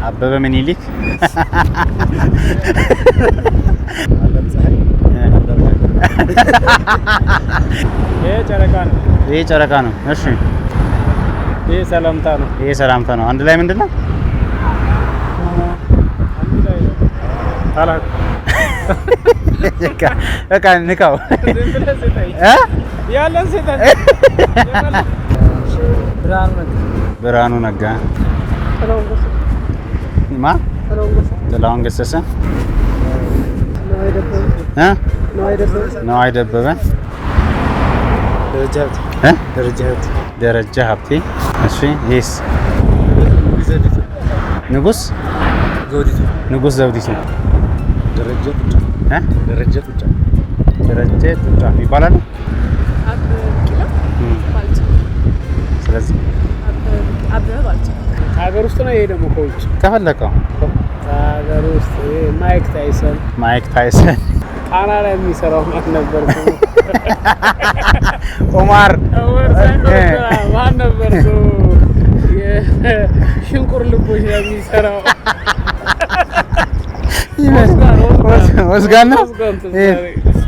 አበበ ምኒልክ ይሄ ጨረቃ ነው እሺ ይሄ ሰላምታ ነው አንድ ላይ ምንድነው አላክ በቃ ንካው ያለን ሰይጣን ብርሃኑ ነጋ ጥላሁን ገሰሰ ነዋይ ደበበ ደረጃ ሀብቴ እሺ ይስ ንጉስ ዘውዲቱ ደረጀ ጡጫ ይባላል ስለዚህ ሀገር ውስጥ ነው ይሄ ደግሞ ከውጭ ከፈለከው ሀገር ውስጥ ማይክ ታይሰን ቃና ላይ የሚሰራው ማን ነበር ኦማር ማን ነበር የሽንቁር ልቦች ላይ የሚሰራው ወስጋና